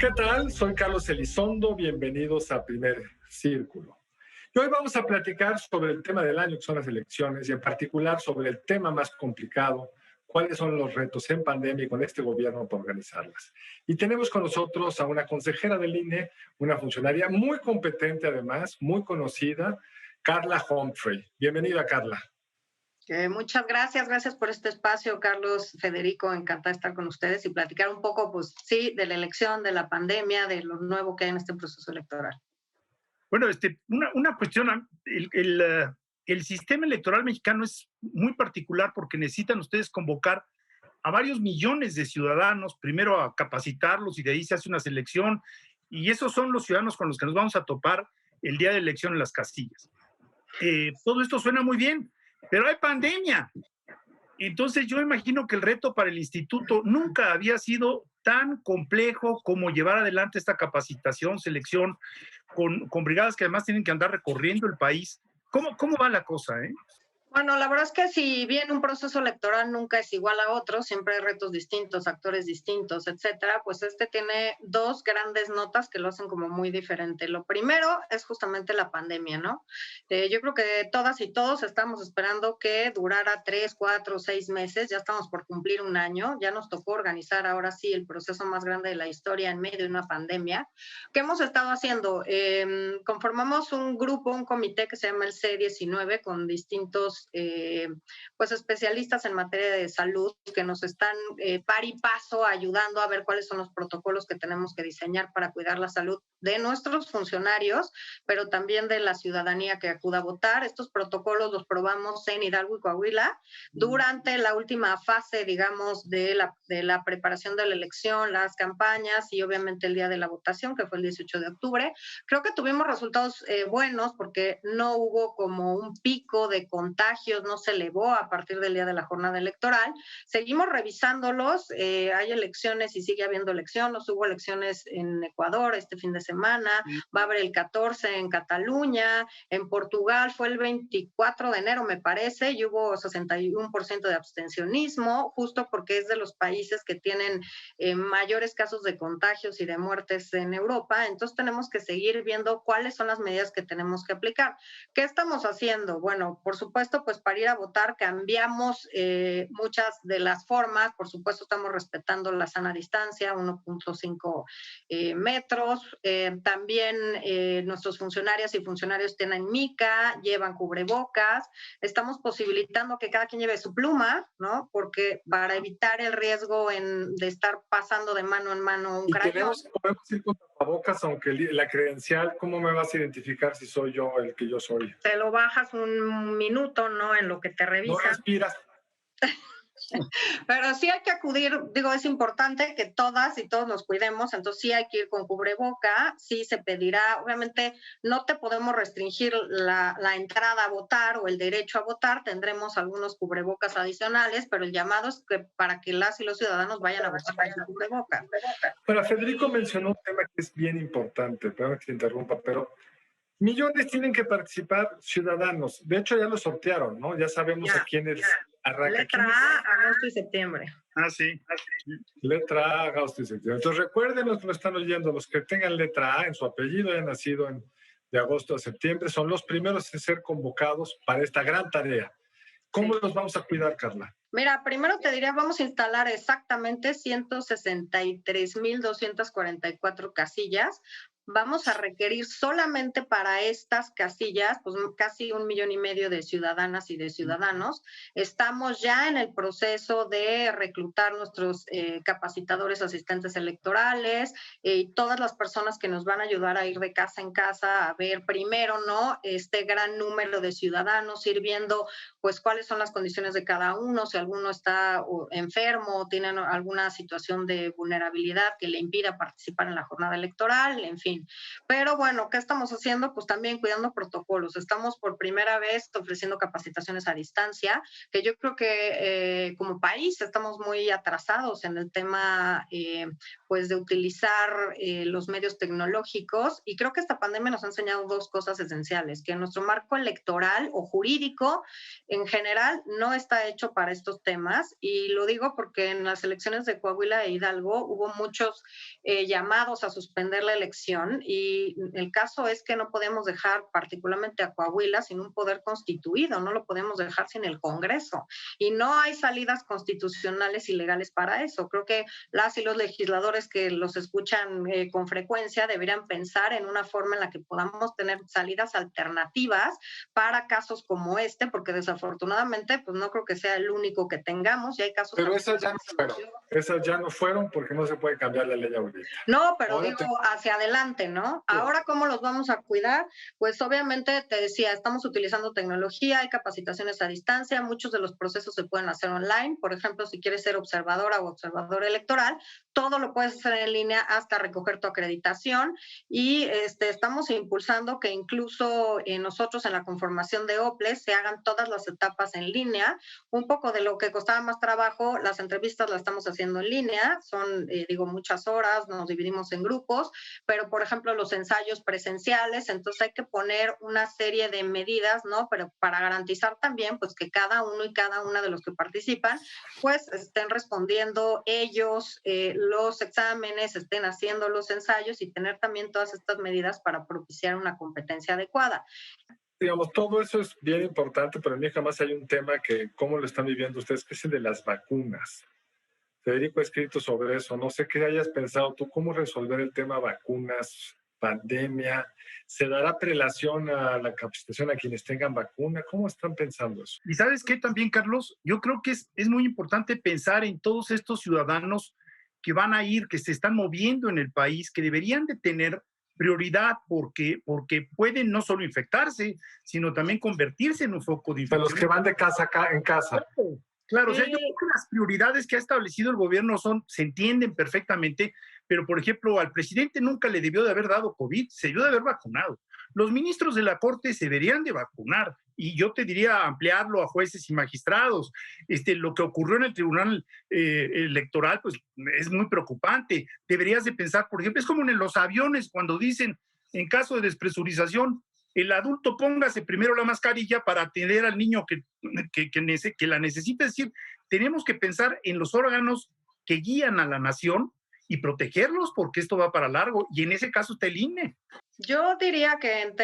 ¿Qué tal? Soy Carlos Elizondo, bienvenidos a Primer Círculo. Y hoy vamos a platicar sobre el tema del año, que son las elecciones, y en particular sobre el tema más complicado, cuáles son los retos en pandemia y con este gobierno para organizarlas. Y tenemos con nosotros a una consejera del INE, una funcionaria muy competente además, muy conocida, Carla Humphrey. Bienvenida, Carla. Muchas gracias por este espacio, Carlos, Federico, encantada de estar con ustedes y platicar un poco, pues sí, de la elección, de la pandemia, de lo nuevo que hay en este proceso electoral. Bueno, una cuestión, el sistema electoral mexicano es muy particular porque necesitan ustedes convocar a varios millones de ciudadanos, primero a capacitarlos y de ahí se hace una selección, y esos son los ciudadanos con los que nos vamos a topar el día de elección en las casillas. Todo esto suena muy bien, pero hay pandemia. Entonces yo imagino que el reto para el instituto nunca había sido tan complejo como llevar adelante esta capacitación, selección, con brigadas que además tienen que andar recorriendo el país. ¿Cómo va la cosa, eh? Bueno, la verdad es que si bien un proceso electoral nunca es igual a otro, siempre hay retos distintos, actores distintos, etcétera, pues este tiene dos grandes notas que lo hacen como muy diferente. Lo primero es justamente la pandemia, ¿no? Yo creo que todas y todos estamos esperando que durara 3, 4, 6 meses, ya estamos por cumplir un año, ya nos tocó organizar ahora sí el proceso más grande de la historia en medio de una pandemia. ¿Qué hemos estado haciendo? Conformamos un grupo, un comité que se llama el C19 con distintos pues especialistas en materia de salud que nos están par y paso ayudando a ver cuáles son los protocolos que tenemos que diseñar para cuidar la salud de nuestros funcionarios, pero también de la ciudadanía que acuda a votar. Estos protocolos los probamos en Hidalgo y Coahuila durante la última fase, digamos, de la preparación de la elección, las campañas y obviamente el día de la votación, que fue el 18 de octubre. Creo que tuvimos resultados buenos porque no hubo como un pico de contagios, no se elevó a partir del día de la jornada electoral. Seguimos revisándolos, hay elecciones y sigue habiendo elecciones, hubo elecciones en Ecuador este fin de semana, va a haber el 14 en Cataluña, en Portugal fue el 24 de enero me parece, y hubo 61% de abstencionismo, justo porque es de los países que tienen mayores casos de contagios y de muertes en Europa. Entonces tenemos que seguir viendo cuáles son las medidas que tenemos que aplicar. ¿Qué estamos haciendo? Bueno, por supuesto, pues para ir a votar cambiamos muchas de las formas. Por supuesto, estamos respetando la sana distancia, 1.5 metros. También nuestros funcionarias y funcionarios tienen mica, llevan cubrebocas. Estamos posibilitando que cada quien lleve su pluma, ¿no? Porque para evitar el riesgo de estar pasando de mano en mano un crayón. Podemos ir con tapabocas, aunque la credencial, ¿cómo me vas a identificar si soy yo el que yo soy? Te lo bajas un minuto, ¿no? En lo que te revisan. No respiras. Pero sí hay que acudir, digo, es importante que todas y todos nos cuidemos, entonces sí hay que ir con cubreboca, sí se pedirá, obviamente no te podemos restringir la entrada a votar o el derecho a votar, tendremos algunos cubrebocas adicionales, pero el llamado es que para que las y los ciudadanos vayan a votar con su cubrebocas. Bueno, Federico mencionó un tema que es bien importante, perdón que te interrumpa, pero millones tienen que participar ciudadanos. De hecho, ya lo sortearon, ¿no? Ya sabemos a quiénes arranca. Letra A, agosto y septiembre. Sí. Letra A, agosto y septiembre. Entonces, recuerden los que lo están oyendo, los que tengan letra A en su apellido, hayan nacido de agosto a septiembre, son los primeros en ser convocados para esta gran tarea. ¿Cómo los vamos a cuidar, Carla? Mira, primero te diría, vamos a instalar exactamente 163,244 casillas. Vamos a requerir solamente para estas casillas, pues casi 1,5 millones de ciudadanas y de ciudadanos. Estamos ya en el proceso de reclutar nuestros capacitadores, asistentes electorales y todas las personas que nos van a ayudar a ir de casa en casa a ver primero, ¿no? Este gran número de ciudadanos, ir viendo pues cuáles son las condiciones de cada uno, si alguno está enfermo o tiene alguna situación de vulnerabilidad que le impida participar en la jornada electoral, en fin. Pero bueno, ¿qué estamos haciendo? Pues también cuidando protocolos. Estamos por primera vez ofreciendo capacitaciones a distancia, que yo creo que como país estamos muy atrasados en el tema pues de utilizar los medios tecnológicos, y creo que esta pandemia nos ha enseñado dos cosas esenciales: que nuestro marco electoral o jurídico en general no está hecho para estos temas, y lo digo porque en las elecciones de Coahuila e Hidalgo hubo muchos llamados a suspender la elección, y el caso es que no podemos dejar particularmente a Coahuila sin un poder constituido, no lo podemos dejar sin el Congreso, y no hay salidas constitucionales y legales para eso. Creo que las y los legisladores que los escuchan con frecuencia deberían pensar en una forma en la que podamos tener salidas alternativas para casos como este, porque desafortunadamente pues no creo que sea el único que tengamos, y hay casos... Pero esas ya no fueron porque no se puede cambiar la ley ahorita. No, pero hacia adelante, ¿no? Sí. Ahora, ¿cómo los vamos a cuidar? Pues obviamente, te decía, estamos utilizando tecnología, hay capacitaciones a distancia, muchos de los procesos se pueden hacer online. Por ejemplo, si quieres ser observadora o observador electoral, todo lo puedes hacer en línea hasta recoger tu acreditación, y estamos impulsando que incluso nosotros en la conformación de OPLES se hagan todas las etapas en línea. Un poco de lo que costaba más trabajo, las entrevistas las estamos haciendo en línea, son, muchas horas, nos dividimos en grupos, pero por ejemplo los ensayos presenciales, entonces hay que poner una serie de medidas, ¿no? Pero para garantizar también pues que cada uno y cada una de los que participan pues estén respondiendo ellos los exámenes, estén haciendo los ensayos, y tener también todas estas medidas para propiciar una competencia adecuada. Digamos, todo eso es bien importante, pero en mí jamás hay un tema que, ¿cómo lo están viviendo ustedes? Que es el de las vacunas. Federico ha escrito sobre eso. No sé qué hayas pensado tú, cómo resolver el tema vacunas, pandemia. ¿Se dará prelación a la capacitación a quienes tengan vacuna? ¿Cómo están pensando eso? Y ¿sabes qué también, Carlos? Yo creo que es muy importante pensar en todos estos ciudadanos que van a ir, que se están moviendo en el país, que deberían de tener prioridad porque pueden no solo infectarse, sino también convertirse en un foco de infección. Los que van de casa en casa. Claro, o sea, yo creo que las prioridades que ha establecido el gobierno se entienden perfectamente, pero por ejemplo, al presidente nunca le debió de haber dado COVID, se debió de haber vacunado. Los ministros de la Corte se deberían de vacunar, y yo te diría ampliarlo a jueces y magistrados. Lo que ocurrió en el Tribunal Electoral, pues es muy preocupante. Deberías de pensar, por ejemplo, es como en los aviones cuando dicen, en caso de despresurización, el adulto póngase primero la mascarilla para atender al niño que la necesita. Es decir, tenemos que pensar en los órganos que guían a la nación y protegerlos, porque esto va para largo, y en ese caso está el INE. Yo diría que en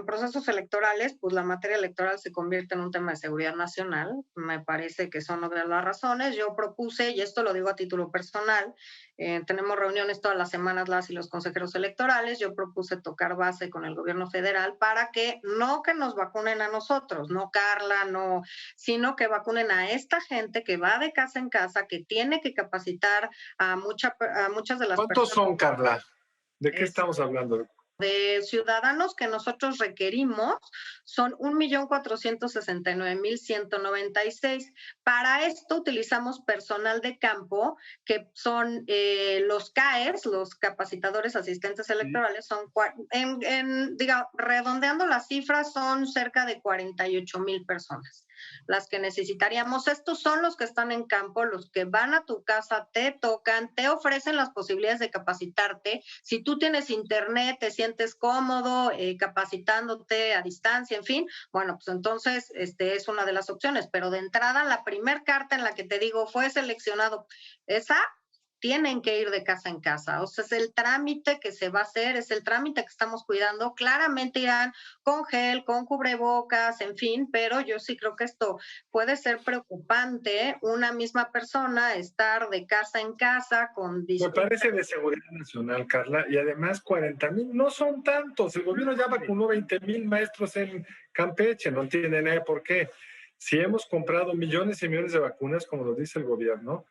procesos electorales, pues la materia electoral se convierte en un tema de seguridad nacional. Me parece que son una de las razones. Yo propuse, y esto lo digo a título personal, tenemos reuniones todas las semanas las y los consejeros electorales. Yo propuse tocar base con el gobierno federal para que nos vacunen a nosotros, no Carla, no, sino que vacunen a esta gente que va de casa en casa, que tiene que capacitar a muchas de las personas. ¿Cuántos son, Carla? ¿De qué estamos hablando? De ciudadanos que nosotros requerimos son 1,469,196. Para esto utilizamos personal de campo, que son los CAEs, los capacitadores asistentes electorales, son, redondeando las cifras, son cerca de 48,000 personas las que necesitaríamos. Estos son los que están en campo, los que van a tu casa, te tocan, te ofrecen las posibilidades de capacitarte. Si tú tienes internet, te sientes cómodo capacitándote a distancia, en fin, bueno, pues entonces es una de las opciones. Pero de entrada, la primer carta en la que te digo fue seleccionado, esa tienen que ir de casa en casa. O sea, es el trámite que se va a hacer, es el trámite que estamos cuidando. Claramente irán con gel, con cubrebocas, en fin, pero yo sí creo que esto puede ser preocupante, una misma persona estar de casa en casa con distintas... Me parece de seguridad nacional, Carla, y además 40,000 no son tantos. El gobierno ya vacunó 20,000 maestros en Campeche, no tienen por qué. Si hemos comprado millones y millones de vacunas, como lo dice el gobierno,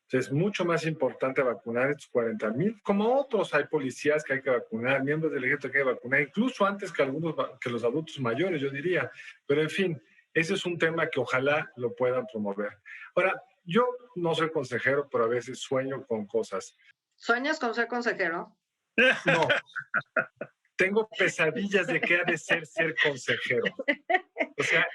es mucho más importante vacunar estos 40,000. Como otros, hay policías que hay que vacunar, miembros del ejército que hay que vacunar, incluso antes que los adultos mayores, yo diría. Pero en fin, ese es un tema que ojalá lo puedan promover. Ahora, yo no soy consejero, pero a veces sueño con cosas. ¿Sueñas con ser consejero? No. Tengo pesadillas de qué ha de ser consejero. O sea,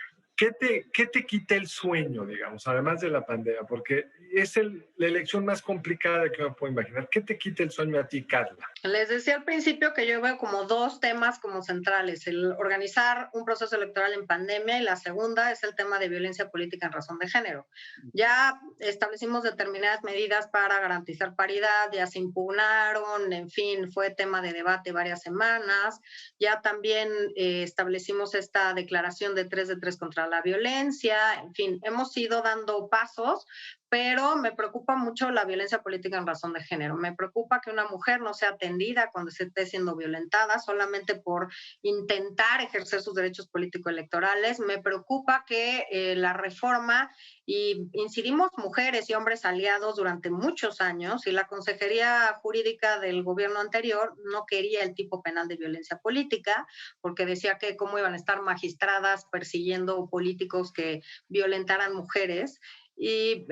¿Qué te quita el sueño, digamos, además de la pandemia? Porque es la elección más complicada que me puedo imaginar. ¿Qué te quita el sueño a ti, Carla? Les decía al principio que yo veo como dos temas como centrales, el organizar un proceso electoral en pandemia y la segunda es el tema de violencia política en razón de género. Ya establecimos determinadas medidas para garantizar paridad, ya se impugnaron, en fin, fue tema de debate varias semanas. Ya también establecimos esta declaración de 3 de 3 contra la violencia, en fin, hemos ido dando pasos, pero me preocupa mucho la violencia política en razón de género. Me preocupa que una mujer no sea atendida cuando se esté siendo violentada solamente por intentar ejercer sus derechos político-electorales. Me preocupa que la reforma, y incidimos mujeres y hombres aliados durante muchos años, y la Consejería Jurídica del gobierno anterior no quería el tipo penal de violencia política, porque decía que cómo iban a estar magistradas persiguiendo políticos que violentaran mujeres. Y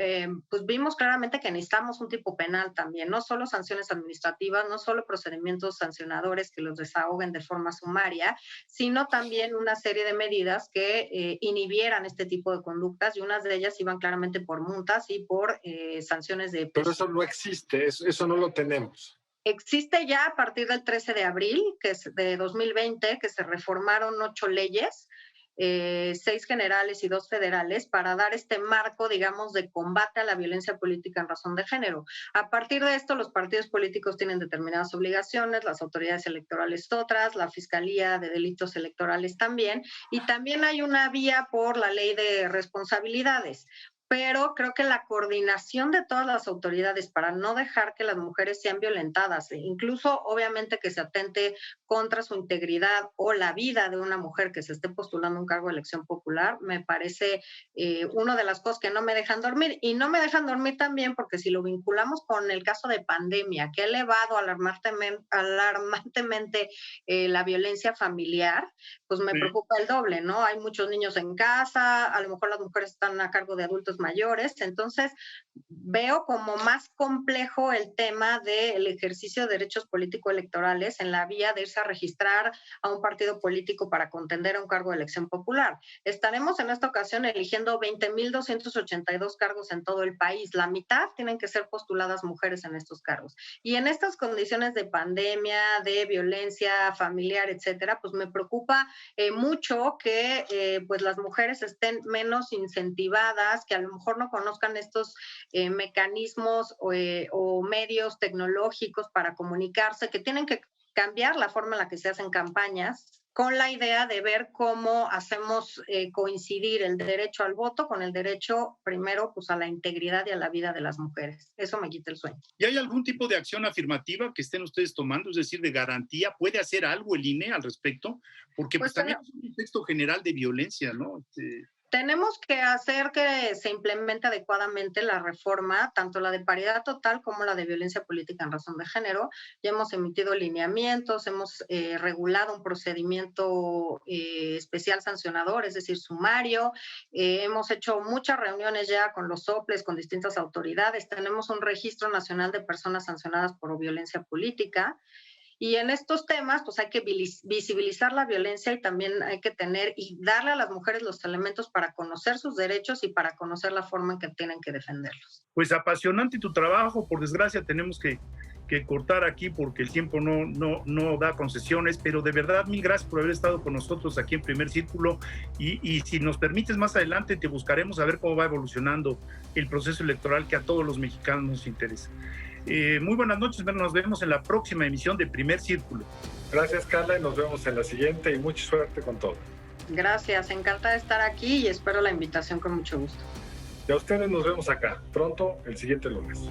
pues vimos claramente que necesitamos un tipo penal también, no solo sanciones administrativas, no solo procedimientos sancionadores que los desahoguen de forma sumaria, sino también una serie de medidas que inhibieran este tipo de conductas, y unas de ellas iban claramente por multas y por sanciones de... Pero eso no existe, eso no lo tenemos. Existe ya a partir del 13 de abril, que es de 2020, que se reformaron 8 leyes, 6 generales y 2 federales, para dar este marco, digamos, de combate a la violencia política en razón de género. A partir de esto, los partidos políticos tienen determinadas obligaciones, las autoridades electorales otras, la Fiscalía de Delitos Electorales también, y también hay una vía por la ley de responsabilidades. Pero creo que la coordinación de todas las autoridades para no dejar que las mujeres sean violentadas, incluso obviamente que se atente contra su integridad o la vida de una mujer que se esté postulando un cargo de elección popular, me parece una de las cosas que no me dejan dormir. Y no me dejan dormir también porque si lo vinculamos con el caso de pandemia, que ha elevado alarmantemente la violencia familiar, pues me preocupa el doble, ¿no? Hay muchos niños en casa, a lo mejor las mujeres están a cargo de adultos mayores, entonces veo como más complejo el tema del ejercicio de derechos político-electorales en la vía de irse a registrar a un partido político para contender a un cargo de elección popular. Estaremos en esta ocasión eligiendo 20,282 cargos en todo el país. La mitad tienen que ser postuladas mujeres en estos cargos. Y en estas condiciones de pandemia, de violencia familiar, etcétera, pues me preocupa mucho que pues las mujeres estén menos incentivadas, que a lo mejor no conozcan estos mecanismos o medios tecnológicos para comunicarse, que tienen que cambiar la forma en la que se hacen campañas, con la idea de ver cómo hacemos coincidir el derecho al voto con el derecho, primero, pues a la integridad y a la vida de las mujeres. Eso me quita el sueño. ¿Y hay algún tipo de acción afirmativa que estén ustedes tomando, es decir, de garantía? ¿Puede hacer algo el INE al respecto? Porque pues también es un contexto general de violencia, ¿no? Tenemos que hacer que se implemente adecuadamente la reforma, tanto la de paridad total como la de violencia política en razón de género. Ya hemos emitido lineamientos, hemos regulado un procedimiento especial sancionador, es decir, sumario. Hemos hecho muchas reuniones ya con los soples, con distintas autoridades. Tenemos un registro nacional de personas sancionadas por violencia política. Y en estos temas, pues hay que visibilizar la violencia y también hay que tener y darle a las mujeres los elementos para conocer sus derechos y para conocer la forma en que tienen que defenderlos. Pues apasionante tu trabajo. Por desgracia tenemos que cortar aquí porque el tiempo no da concesiones, pero de verdad mil gracias por haber estado con nosotros aquí en Primer Círculo y si nos permites más adelante te buscaremos a ver cómo va evolucionando el proceso electoral que a todos los mexicanos nos interesa. Muy buenas noches, nos vemos en la próxima emisión de Primer Círculo. Gracias, Carla, y nos vemos en la siguiente y mucha suerte con todo. Gracias, encantada de estar aquí y espero la invitación con mucho gusto. Y a ustedes nos vemos acá, pronto, el siguiente lunes.